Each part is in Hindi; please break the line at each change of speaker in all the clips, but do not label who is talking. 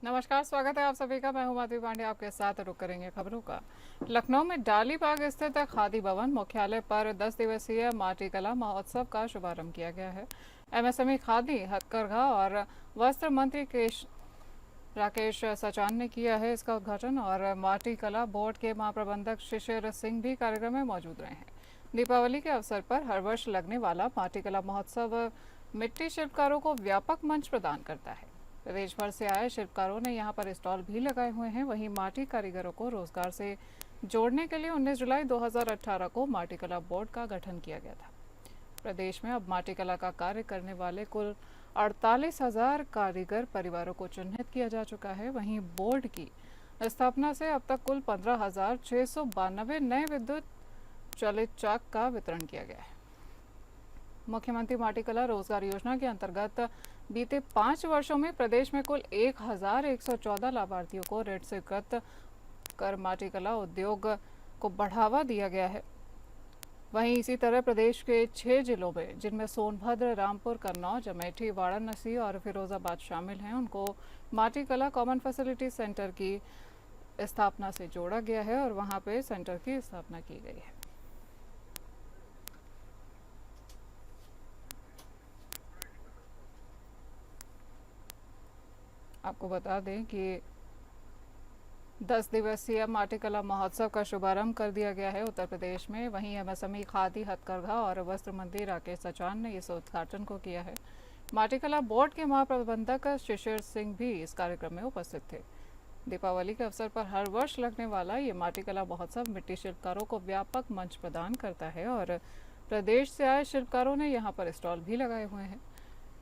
नमस्कार, स्वागत है आप सभी का। मैं हूं माधवी पांडे, आपके साथ रुक करेंगे खबरों का। लखनऊ में डालीबाग स्थित खादी भवन मुख्यालय पर 10 दिवसीय माटी कला महोत्सव का शुभारंभ किया गया है। एमएसएमई, खादी, हथकरघा और वस्त्र मंत्री राकेश सचान ने किया है इसका उद्घाटन, और माटी कला बोर्ड के महाप्रबंधक शिशिर सिंह भी कार्यक्रम में मौजूद रहे हैं। दीपावली के अवसर पर हर वर्ष लगने वाला माटी कला महोत्सव मिट्टी शिल्पकारों को व्यापक मंच प्रदान करता है। प्रदेश भर से आए शिल्पकारों ने यहाँ पर स्टॉल भी लगाए हुए हैं। वहीं माटी कारीगरों को रोजगार से जोड़ने के लिए 19 जुलाई 2018 को माटी कला बोर्ड का गठन किया गया था। प्रदेश में अब माटी कला का कार्य करने वाले कुल 48,000 कारीगर परिवारों को चिन्हित किया जा चुका है। वहीं बोर्ड की स्थापना से अब तक कुल 15,692 नए विद्युत चलित चाक का वितरण किया गया है। मुख्यमंत्री माटी कला रोजगार योजना के अंतर्गत बीते 5 वर्षों में प्रदेश में कुल 1,114 लाभार्थियों को ऋण स्वीकृत कर माटी कला उद्योग को बढ़ावा दिया गया है। वहीं इसी तरह प्रदेश के 6 जिलों में, जिनमें सोनभद्र, रामपुर, कन्नौज, अमेठी, वाराणसी और फिरोजाबाद शामिल हैं, उनको माटी कला कॉमन फैसिलिटी सेंटर की स्थापना से जोड़ा गया है और वहां पे सेंटर की स्थापना की गई है। आपको बता दें कि 10 दिवसीय माटी कला महोत्सव का शुभारंभ कर दिया गया है उत्तर प्रदेश में। वहीं एमएसएमई, खादी, हथकरघा और वस्त्र मंत्री राकेश सचान ने इस उद्घाटन को किया है। माटी कला बोर्ड के महाप्रबंधक शिशिर सिंह भी इस कार्यक्रम में उपस्थित थे। दीपावली के अवसर पर हर वर्ष लगने वाला ये माटी कला महोत्सव मिट्टी शिल्पकारों को व्यापक मंच प्रदान करता है और प्रदेश से आए शिल्पकारों ने यहाँ पर स्टॉल भी लगाए हुए हैं।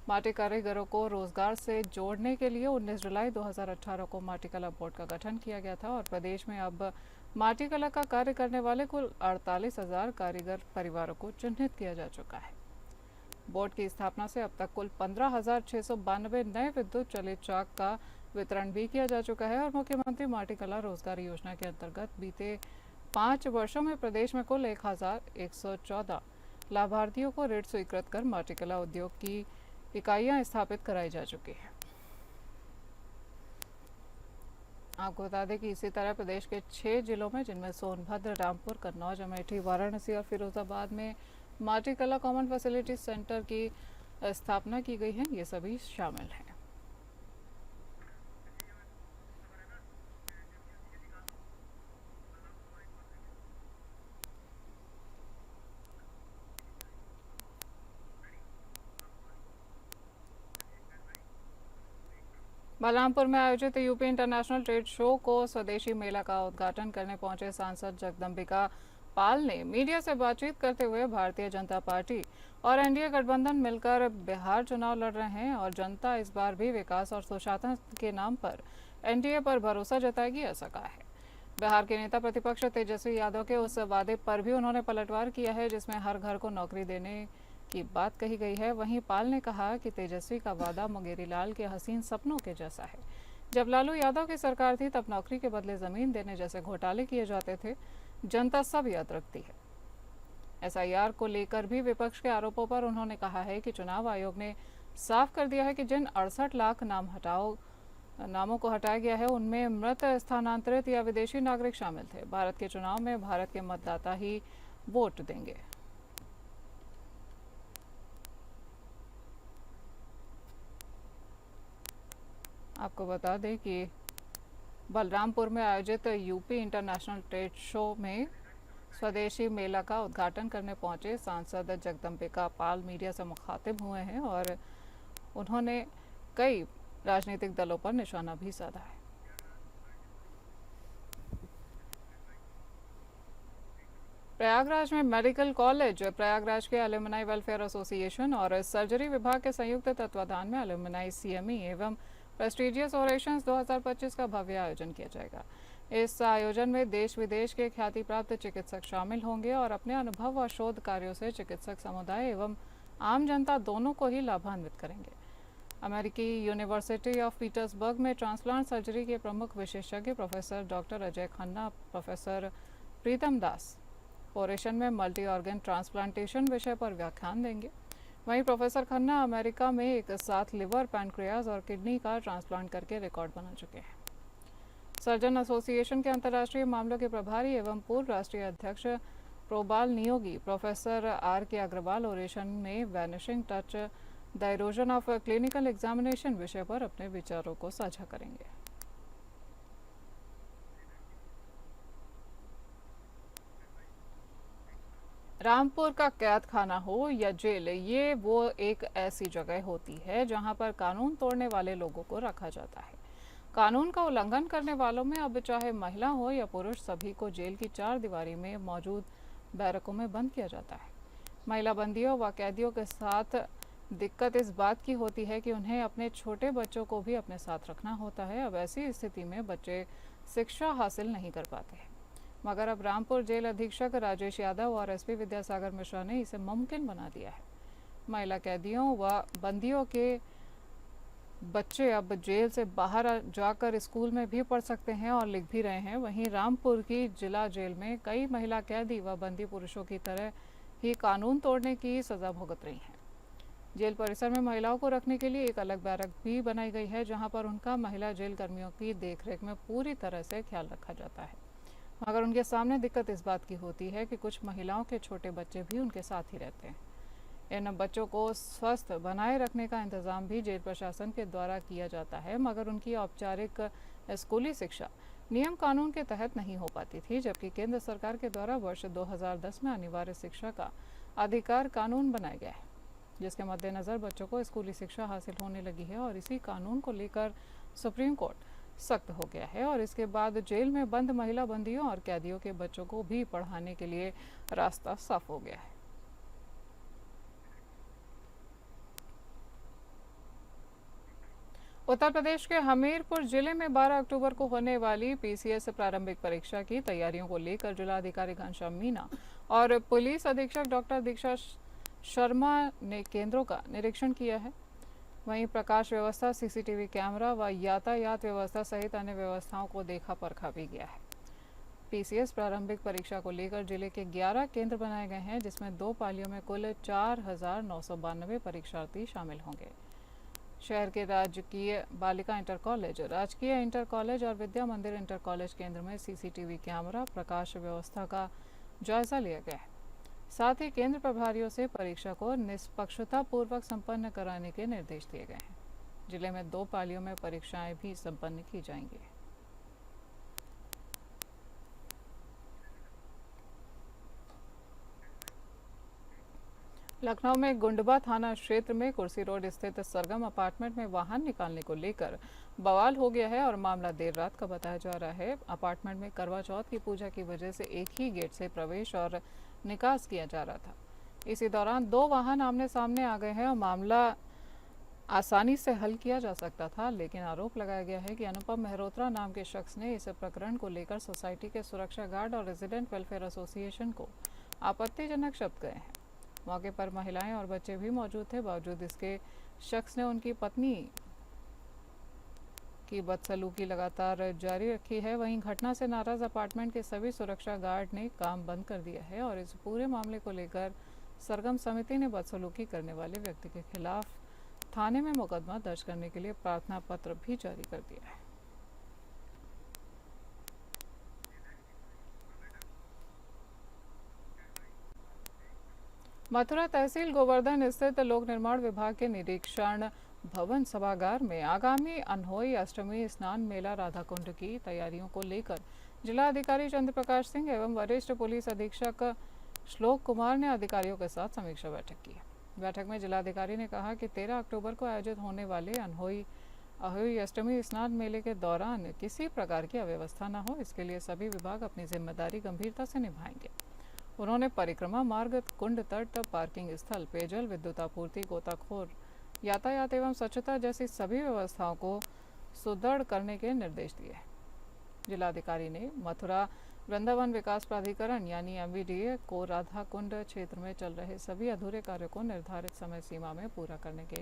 माटी कारीगरों को रोजगार से जोड़ने के लिए 19 जुलाई 2018 को माटी कला बोर्ड का गठन किया गया था और प्रदेश में अब माटी कला का कार्य करने वाले कुल 48,000 कारीगर परिवारों को चिन्हित किया जा चुका है। बोर्ड की स्थापना से अब तक कुल 15,692 नए विद्युत चलित चाक का वितरण भी किया जा चुका है और मुख्यमंत्री माटी कला रोजगार योजना के अंतर्गत बीते 5 वर्षों में प्रदेश में कुल 1,114 लाभार्थियों को ऋण स्वीकृत कर माटी कला उद्योग की इकाइयां स्थापित कराई जा चुकी हैं। आपको बता दें कि इसी तरह प्रदेश के 6 जिलों में, जिनमें सोनभद्र, रामपुर, कन्नौज, अमेठी, वाराणसी और फिरोजाबाद में माटी कला कॉमन फैसिलिटी सेंटर की स्थापना की गई है, ये सभी शामिल हैं। बलरामपुर में आयोजित यूपी इंटरनेशनल ट्रेड शो को स्वदेशी मेला का उद्घाटन करने पहुंचे सांसद जगदम्बिका पाल ने मीडिया से बातचीत करते हुए भारतीय जनता पार्टी और एनडीए गठबंधन मिलकर बिहार चुनाव लड़ रहे हैं और जनता इस बार भी विकास और सुशासन के नाम पर एनडीए पर भरोसा जताएगी, ऐसा कहा है। बिहार के नेता प्रतिपक्ष तेजस्वी यादव के उस वादे पर भी उन्होंने पलटवार किया है जिसमें हर घर को नौकरी देने की बात कही गई है। वहीं पाल ने कहा कि तेजस्वी का वादा मुंगेरी लाल के हसीन सपनों के जैसा है। जब लालू यादव की सरकार थी तब नौकरी के बदले जमीन देने जैसे घोटाले किए जाते थे, जनता सब याद रखती है। एसआईआर को लेकर भी विपक्ष के आरोपों पर उन्होंने कहा है कि चुनाव आयोग ने साफ कर दिया है कि जिन 68 लाख नामों को हटाया गया है उनमें मृत, स्थानांतरित या विदेशी नागरिक शामिल थे। भारत के चुनाव में भारत के मतदाता ही वोट देंगे। आपको बता दें कि बलरामपुर में आयोजित यूपी इंटरनेशनल ट्रेड शो में स्वदेशी मेला का उद्घाटन करने पहुंचे सांसद जगदम्बिका पाल मीडिया से मुखातिब हुए हैं और उन्होंने कई राजनीतिक दलों पर निशाना भी साधा है। प्रयागराज में मेडिकल कॉलेज, प्रयागराज के एलुमनाई वेलफेयर एसोसिएशन और सर्जरी विभाग के संयुक्त तत्वाधान में एलुमनाई सीएमई एवं प्रेस्टिजियस ओरेशंस 2025 का भव्य आयोजन किया जाएगा। इस आयोजन में देश विदेश के ख्याति प्राप्त चिकित्सक शामिल होंगे और अपने अनुभव व शोध कार्यों से चिकित्सक समुदाय एवं आम जनता दोनों को ही लाभान्वित करेंगे। अमेरिकी यूनिवर्सिटी ऑफ पीटर्सबर्ग में ट्रांसप्लांट सर्जरी के प्रमुख विशेषज्ञ professor doctor Ajay Khanna, professor Pritam Das oration में मल्टी ऑर्गन ट्रांसप्लांटेशन विषय पर व्याख्यान देंगे। वहीं प्रोफेसर खन्ना अमेरिका में एक साथ लिवर, पैनक्रियाज और किडनी का ट्रांसप्लांट करके रिकॉर्ड बना चुके हैं। सर्जन एसोसिएशन के अंतर्राष्ट्रीय मामलों के प्रभारी एवं पूर्व राष्ट्रीय अध्यक्ष प्रोबाल नियोगी प्रोफेसर आर के अग्रवाल ओरेशन में vanishing touch the erosion of clinical examination विषय पर अपने विचारों को साझा करेंगे। रामपुर का कैद खाना हो या जेल, ये वो एक ऐसी जगह होती है जहां पर कानून तोड़ने वाले लोगों को रखा जाता है। कानून का उल्लंघन करने वालों में अब चाहे महिला हो या पुरुष, सभी को जेल की चार दीवारी में मौजूद बैरकों में बंद किया जाता है। महिला बंदियों व कैदियों के साथ दिक्कत इस बात की होती है कि उन्हें अपने छोटे बच्चों को भी अपने साथ रखना होता है। अब ऐसी स्थिति में बच्चे शिक्षा हासिल नहीं कर पाते हैं, मगर अब रामपुर जेल अधीक्षक राजेश यादव और एसपी विद्यासागर मिश्रा ने इसे मुमकिन बना दिया है। महिला कैदियों व बंदियों के बच्चे अब जेल से बाहर जाकर स्कूल में भी पढ़ सकते हैं और लिख भी रहे हैं। वहीं रामपुर की जिला जेल में कई महिला कैदी व बंदी पुरुषों की तरह ही कानून तोड़ने की सजा भुगत रही हैं। जेल परिसर में महिलाओं को रखने के लिए एक अलग बैरक भी बनाई गई है, जहां पर उनका महिला जेल कर्मियों की देखरेख में पूरी तरह से ख्याल रखा जाता है। मगर उनके सामने दिक्कत इस बात की होती है कि कुछ महिलाओं के छोटे बच्चे भी उनके साथ ही रहते हैं। इन बच्चों को स्वस्थ बनाए रखने का इंतजाम भी जेल प्रशासन के द्वारा किया जाता है, मगर उनकी औपचारिक स्कूली शिक्षा नियम कानून के तहत नहीं हो पाती थी, जबकि केंद्र सरकार के द्वारा वर्ष 2010 में अनिवार्य शिक्षा का अधिकार कानून बनाया गया है, जिसके मद्देनजर बच्चों को स्कूली शिक्षा हासिल होने लगी है। और इसी कानून को लेकर सुप्रीम कोर्ट सख्त हो गया है और इसके बाद जेल में बंद महिला बंदियों और कैदियों के बच्चों को भी पढ़ाने के लिए रास्ता साफ हो गया है। उत्तर प्रदेश के हमीरपुर जिले में 12 अक्टूबर को होने वाली पीसीएस प्रारंभिक परीक्षा की तैयारियों को लेकर जिलाधिकारी घनश्याम मीना और पुलिस अधीक्षक डॉक्टर दीक्षा शर्मा ने केंद्रों का निरीक्षण किया है। वहीं प्रकाश व्यवस्था, सीसीटीवी कैमरा व यातायात व्यवस्था सहित अन्य व्यवस्थाओं को देखा परखा भी गया है। पीसीएस प्रारंभिक परीक्षा को लेकर जिले के 11 केंद्र बनाए गए हैं, जिसमें 2 पालियों में कुल 4,992 परीक्षार्थी शामिल होंगे। शहर के राजकीय बालिका इंटर कॉलेज, राजकीय इंटर कॉलेज और विद्या मंदिर इंटर कॉलेज केंद्र में सीसीटीवी कैमरा, प्रकाश व्यवस्था का जायजा लिया गया है। साथ ही केंद्र प्रभारियों से परीक्षा को निष्पक्षता पूर्वक संपन्न कराने के निर्देश दिए गए हैं। जिले में 2 पालियों में परीक्षाएं भी संपन्न की जाएंगी। लखनऊ में गुंडबा थाना क्षेत्र में कुर्सी रोड स्थित सरगम अपार्टमेंट में वाहन निकालने को लेकर बवाल हो गया है और मामला देर रात का बताया जा रहा है। अपार्टमेंट में करवा चौथ की पूजा की वजह से एक ही गेट से प्रवेश और निकास किया जा रहा था। इसी दौरान 2 वाहन आमने सामने आ गए हैं और मामला आसानी से हल किया जा सकता था, लेकिन आरोप लगाया गया है कि अनुपम मेहरोत्रा नाम के शख्स ने इस प्रकरण को लेकर सोसाइटी के सुरक्षा गार्ड और रेजिडेंट वेलफेयर एसोसिएशन को आपत्तिजनक शब्द कहे हैं। मौके पर महिलाएं और बच्चे भी मौजूद थे। बावजूद इसके शख्स ने उनकी पत्नी की बदसलूकी लगातार जारी रखी है। वहीं घटना से नाराज अपार्टमेंट के सभी सुरक्षा गार्ड ने काम बंद कर दिया है और इस पूरे मामले को लेकर सरगम समिति ने बदसलूकी करने वाले व्यक्ति के खिलाफ थाने में मुकदमा दर्ज करने के लिए प्रार्थना पत्र भी जारी कर दिया है। मथुरा तहसील गोवर्धन स्थित लोक निर्माण विभाग के निरीक्षण भवन सभागार में आगामी अनहोई अष्टमी स्नान मेला राधा कुंड की तैयारियों को लेकर जिला अधिकारी चंद्र प्रकाश सिंह एवं वरिष्ठ पुलिस अधीक्षक श्लोक कुमार ने अधिकारियों के साथ समीक्षा बैठक की। बैठक में जिलाधिकारी ने कहा कि 13 अक्टूबर को आयोजित होने वाले अहोई अष्टमी स्नान मेले के दौरान किसी प्रकार की अव्यवस्था न हो, इसके लिए सभी विभाग अपनी जिम्मेदारी गंभीरता से निभाएंगे। उन्होंने परिक्रमा मार्ग, कुंड तट, पार्किंग स्थल, पेयजल, विद्युत आपूर्ति, गोताखोर, यातायात एवं स्वच्छता जैसी सभी व्यवस्थाओं को सुदृढ़ करने के निर्देश दिए। जिलाधिकारी ने मथुरा वृंदावन विकास प्राधिकरण यानी एमवीडीए को राधा कुंड क्षेत्र में चल रहे सभी अधूरे कार्यों को निर्धारित समय सीमा में पूरा करने के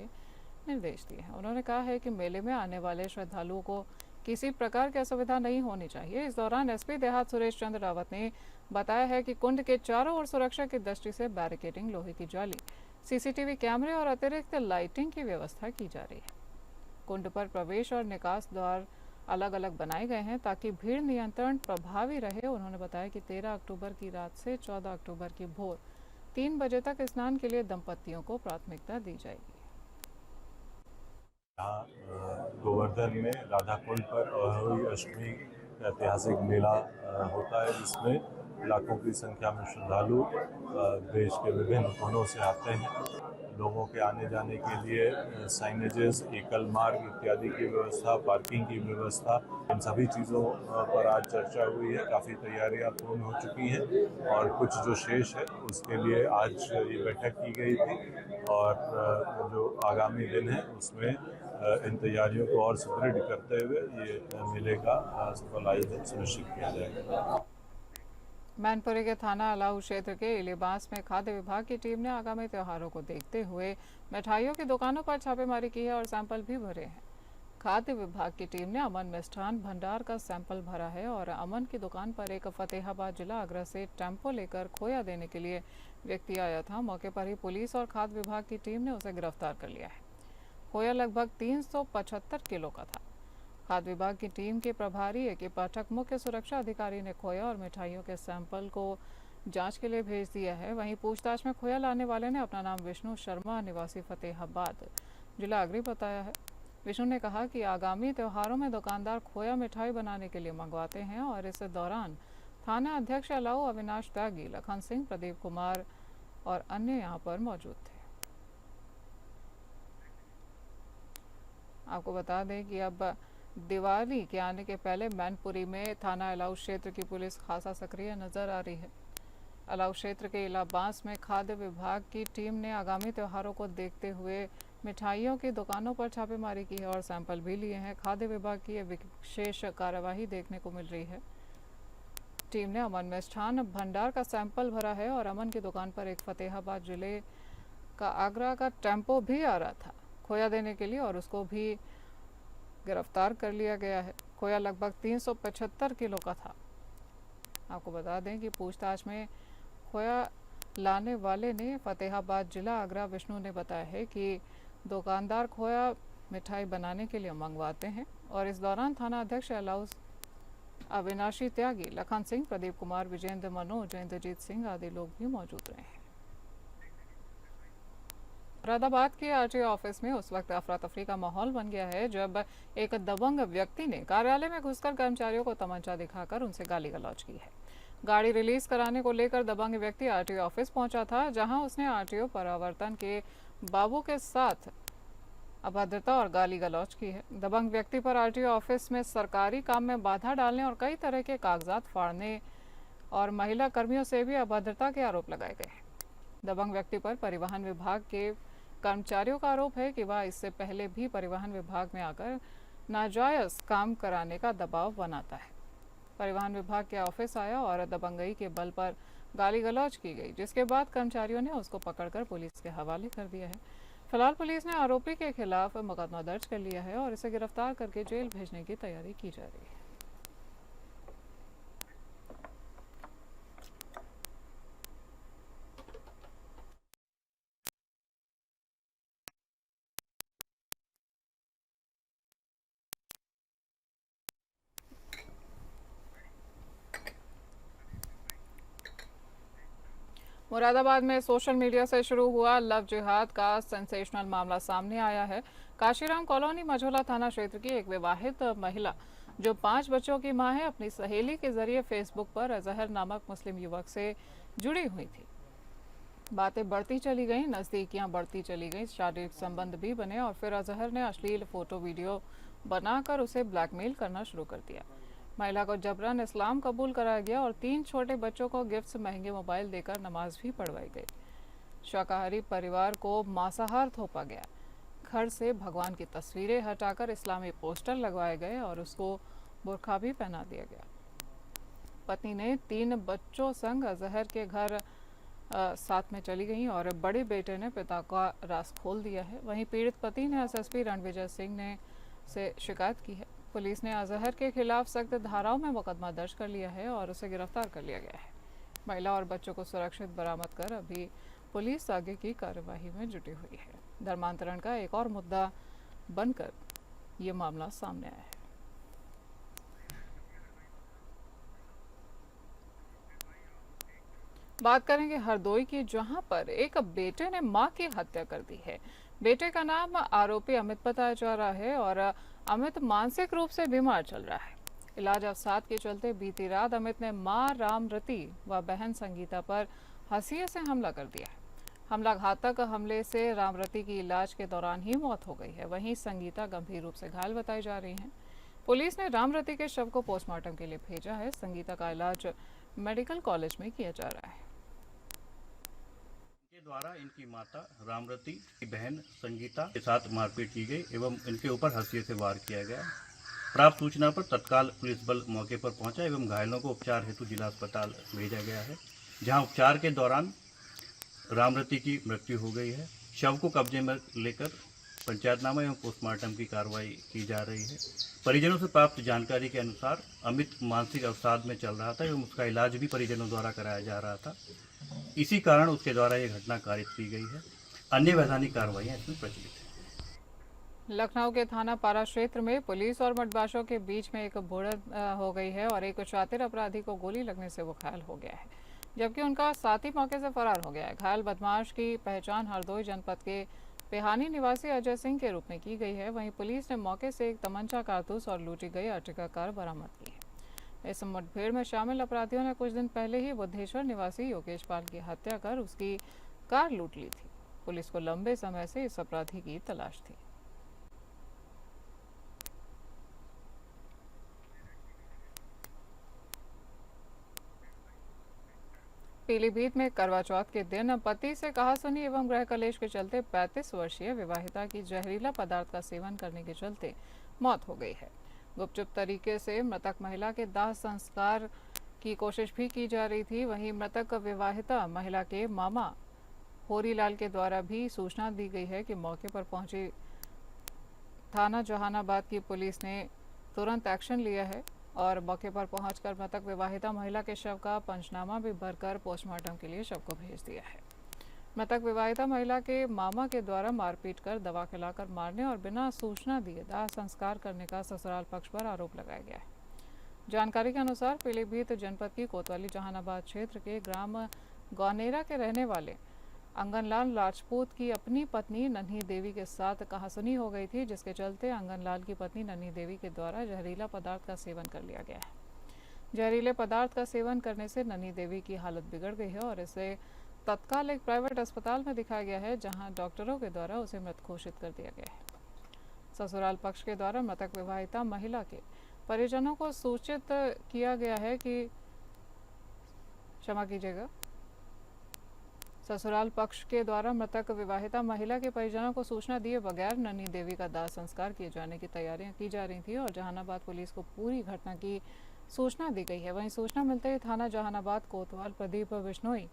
निर्देश दिए हैं। उन्होंने कहा है कि मेले में आने वाले श्रद्धालुओं को किसी प्रकार की असुविधा नहीं होनी चाहिए। इस दौरान एसपी देहात सुरेश चंद्र रावत ने बताया है कि कुंड के चारों ओर सुरक्षा की दृष्टि से बैरिकेडिंग, लोहे की जाली, सीसीटीवी कैमरे और अतिरिक्त लाइटिंग की व्यवस्था की जा रही है। कुंड पर प्रवेश और निकास द्वार अलग अलग बनाए गए हैं ताकि भीड़ नियंत्रण प्रभावी रहे। उन्होंने बताया कि 13 अक्टूबर की रात से 14 अक्टूबर की भोर 3 बजे तक स्नान के लिए दंपतियों को प्राथमिकता दी जाएगी।
यहाँ गोवर्धन में राधा कुंड पर अहोई अष्टमी का ऐतिहासिक मेला होता है, जिसमें लाखों की संख्या में श्रद्धालु देश के विभिन्न कोनों से आते हैं। लोगों के आने जाने के लिए साइनेजेस, एकल मार्ग इत्यादि की व्यवस्था, पार्किंग की व्यवस्था, इन सभी चीज़ों पर आज चर्चा हुई है। काफ़ी तैयारियां पूर्ण हो चुकी हैं और कुछ जो शेष है उसके लिए आज ये बैठक की गई थी और जो आगामी दिन है उसमें इन तैयारियों को और सुदृढ़ करते हुए ये मेले का सफल आयोजन सुनिश्चित किया जाएगा।
मैनपुरी के थाना अलाऊ क्षेत्र के इलीबास में खाद्य विभाग की टीम ने आगामी त्योहारों को देखते हुए मिठाइयों की दुकानों पर छापेमारी की है और सैंपल भी भरे हैं। खाद्य विभाग की टीम ने अमन मिष्ठान भंडार का सैंपल भरा है और अमन की दुकान पर एक फतेहाबाद जिला आगरा से टेम्पो लेकर खोया देने के लिए व्यक्ति आया था। मौके पर ही पुलिस और खाद्य विभाग की टीम ने उसे गिरफ्तार कर लिया है। खोया लगभग 375 किलो का था। खाद्य विभाग की टीम के प्रभारी ए के पाठक मुख्य सुरक्षा अधिकारी ने खोया और मिठाइयों के सैंपल को जांच के लिए भेज दिया है। वहीं पूछताछ में खोया लाने वाले ने अपना नाम विष्णु शर्मा निवासी फतेहाबाद जिला आगरी बताया है। विष्णु ने कहा कि आगामी त्योहारों में दुकानदार खोया मिठाई बनाने के लिए मंगवाते हैं और इस दौरान थाना अध्यक्ष अलाऊ अविनाश त्यागी, लखन सिंह, प्रदीप कुमार और अन्य यहां पर मौजूद थे। आपको बता दें कि अब दिवाली के आने के पहले मैनपुरी में थाना अलाऊ क्षेत्र की पुलिस खासा सक्रिय नजर आ रही है। अलाऊ क्षेत्र के इलाबास में खाद्य विभाग की टीम ने आगामी त्योहारों को देखते हुए मिठाइयों की दुकानों पर छापेमारी की है और सैंपल भी लिए हैं। खाद्य विभाग की यह विशेष कार्यवाही देखने को मिल रही है। टीम ने अमन मिष्ठान भंडार का सैंपल भरा है और अमन की दुकान पर एक फतेहाबाद जिले का आगरा का टेम्पो भी आ रहा था खोया देने के लिए और उसको भी गिरफ्तार कर लिया गया है। खोया लगभग 375 किलो का था। आपको बता दें कि पूछताछ में खोया लाने वाले ने फतेहाबाद जिला आगरा विष्णु ने बताया है कि दुकानदार खोया मिठाई बनाने के लिए मंगवाते हैं और इस दौरान थाना अध्यक्ष अलाउ अविनाशी त्यागी, लखन सिंह, प्रदीप कुमार, विजेंद्र, मनोज, इंद्रजीत सिंह आदि लोग भी मौजूद रहे हैं। मुरादाबाद के आरटीओ ऑफिस में उस वक्त अफरा तफरी का माहौल बन गया है जब एक दबंग व्यक्ति ने कार्यालय में घुसकर कर्मचारियों को तमंचा दिखाकर उनसे गाली गलौज की है। गाड़ी रिलीज कराने को लेकर दबंग व्यक्ति आरटीओ ऑफिस पहुंचा था, जहां उसने आरटीओ परावर्तन के बाबू के साथ अभद्रता और गाली गलौज की है। दबंग व्यक्ति पर आरटीओ ऑफिस में सरकारी काम में बाधा डालने और कई तरह के कागजात फाड़ने और महिला कर्मियों से भी अभद्रता के आरोप लगाए गए हैं। दबंग व्यक्ति पर परिवहन विभाग के कर्मचारियों का आरोप है कि वह इससे पहले भी परिवहन विभाग में आकर नाजायज काम कराने का दबाव बनाता है। परिवहन विभाग के ऑफिस आया और दबंगई के बल पर गाली गलौज की गई, जिसके बाद कर्मचारियों ने उसको पकड़कर पुलिस के हवाले कर दिया है। फिलहाल पुलिस ने आरोपी के खिलाफ मुकदमा दर्ज कर लिया है और इसे गिरफ्तार करके जेल भेजने की तैयारी की जा रही है। मुरादाबाद में सोशल मीडिया से शुरू हुआ लव जिहाद का सेंसेशनल मामला सामने आया है। काशीराम कॉलोनी मझोला थाना क्षेत्र की एक विवाहित महिला जो 5 बच्चों की मां है, अपनी सहेली के जरिए फेसबुक पर अजहर नामक मुस्लिम युवक से जुड़ी हुई थी। बातें बढ़ती चली गईं, नज़दीकियां बढ़ती चली गईं, शारीरिक संबंध भी बने और फिर अजहर ने अश्लील फोटो वीडियो बनाकर उसे ब्लैकमेल करना शुरू कर दिया। महिला को जबरन इस्लाम कबूल कराया गया और 3 छोटे बच्चों को गिफ्ट्स, महंगे मोबाइल देकर नमाज भी पढ़वाई गई। शाकाहारी परिवार को मांसाहार थोपा गया। घर से भगवान की तस्वीरें हटाकर इस्लामी पोस्टर लगवाए गए और उसको बुर्का भी पहना दिया गया। पत्नी ने 3 बच्चों संग अजहर के घर साथ में चली गई और बड़े बेटे ने पिता का राज खोल दिया है। वहीं पीड़ित पति ने एसएसपी रणविजय सिंह ने से शिकायत की है। पुलिस ने अजहर के खिलाफ सख्त धाराओं में मुकदमा दर्ज कर लिया है और उसे गिरफ्तार कर लिया गया है। महिला और बच्चों को सुरक्षित बरामद कर अभी पुलिस आगे की कार्यवाही में जुटी हुई है। धर्मांतरण का एक और मुद्दा बनकर ये मामला सामने आया है। बात करेंगे हरदोई की, जहां पर एक बेटे ने मां की हत्या कर दी है। बेटे का नाम आरोपी अमित बताया जा रहा है और अमित मानसिक रूप से बीमार चल रहा है। इलाज अवसाद के चलते बीती रात अमित ने मां रामरती व बहन संगीता पर हंसिये से हमला कर दिया है। हमला घातक हमले से रामरती की इलाज के दौरान ही मौत हो गई है। वहीं संगीता गंभीर रूप से घायल बताई जा रही हैं। पुलिस ने रामरती के शव को पोस्टमार्टम के लिए भेजा है। संगीता का इलाज मेडिकल कॉलेज में किया जा रहा है।
द्वारा इनकी माता रामरती की बहन संगीता के साथ मारपीट की गई एवं इनके ऊपर हंसिये से वार किया गया। प्राप्त सूचना पर तत्काल पुलिस बल मौके पर पहुंचा एवं घायलों को उपचार हेतु जिला अस्पताल भेजा गया है, जहां उपचार के दौरान रामरती की मृत्यु हो गई है। शव को कब्जे में लेकर पंचायतनामा एवं पोस्टमार्टम की कार्रवाई की जा रही है। परिजनों से प्राप्त जानकारी के अनुसार अमित मानसिक अवसाद में चल रहा था एवं उसका इलाज भी परिजनों द्वारा कराया जा रहा था। इसी कारण उसके द्वारा ये घटना कारित की गई है। अन्य वैधानिक कार्रवाइयां इसमें प्रचलित है।
लखनऊ के थाना पारा क्षेत्र में पुलिस और मटबाशों के बीच में एक भिड़ंत हो गई है और एक शातिर अपराधी को गोली लगने से वो घायल हो गया है, जबकि उनका साथी मौके से फरार हो गया है। घायल बदमाश की पहचान हरदोई जनपद के पेहानी निवासी अजय सिंह के रूप में की गई है। वहीं पुलिस ने मौके से एक तमंचा, कारतूस और लूटी गई अर्टिगा कार बरामद की है। इस मुठभेड़ में शामिल अपराधियों ने कुछ दिन पहले ही बुद्धेश्वर निवासी योगेश पाल की हत्या कर उसकी कार लूट ली थी। पुलिस को लंबे समय से इस अपराधी की तलाश थी। पीलीभीत में करवा चौथ के दिन पति से कहासुनी एवं गृह कलेश के चलते 35 वर्षीय विवाहिता की जहरीला पदार्थ का सेवन करने के चलते मौत हो गई है। गुपचुप तरीके से मृतक महिला के दाह संस्कार की कोशिश भी की जा रही थी। वहीं मृतक विवाहिता महिला के मामा होरीलाल के द्वारा भी सूचना दी गई है कि मौके पर पहुंची थाना जहानाबाद की पुलिस ने तुरंत एक्शन लिया है और मौके पर पहुंचकर मृतक विवाहिता महिला के शव का पंचनामा भी भरकर पोस्टमार्टम के लिए शव को भेज दिया है। मृतक विवाहिता महिला के मामा के द्वारा मारपीट कर, दवा खिलाकर मारने और बिना सूचना दिए दाह संस्कार करने का ससुराल पक्ष पर आरोप लगाया गया है। जानकारी के अनुसार पीलीभीत जनपद की कोतवाली जहानाबाद क्षेत्र के ग्राम गौनेरा के रहने वाले अंगनलाल राजपूत की अपनी पत्नी नन्ही देवी के साथ कहासुनी हो गई थी, जिसके चलते अंगनलाल की पत्नी नन्ही देवी के द्वारा जहरीला पदार्थ का सेवन कर लिया गया है। जहरीले पदार्थ का सेवन करने से नन्ही देवी की हालत बिगड़ गई है और इसे तत्काल एक प्राइवेट अस्पताल में दिखाया गया है, जहां डॉक्टरों के द्वारा उसे मृत घोषित कर दिया गया है। ससुराल पक्ष के द्वारा मृतक विवाहिता महिला के परिजनों को सूचित किया गया है कि ससुराल पक्ष के द्वारा मृतक विवाहिता महिला के परिजनों को सूचना दिए बगैर नन्ही देवी का दाह संस्कार किए जाने की तैयारियां की जा रही थी और जहानाबाद पुलिस को पूरी घटना की सूचना दी गई है। वहीं सूचना मिलते ही थाना जहानाबाद कोतवाल प्रदीप बिश्नोई,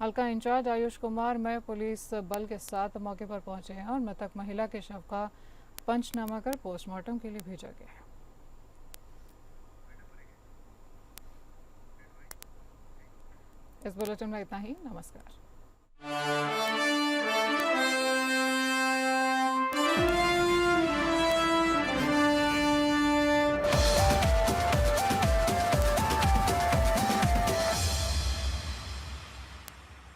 हल्का इंचार्ज आयुष कुमार में पुलिस बल के साथ मौके पर पहुंचे हैं और मृतक महिला के शव का पंचनामा कर पोस्टमार्टम के लिए भेजा गया है। इस बुलेटिन में इतना ही। नमस्कार।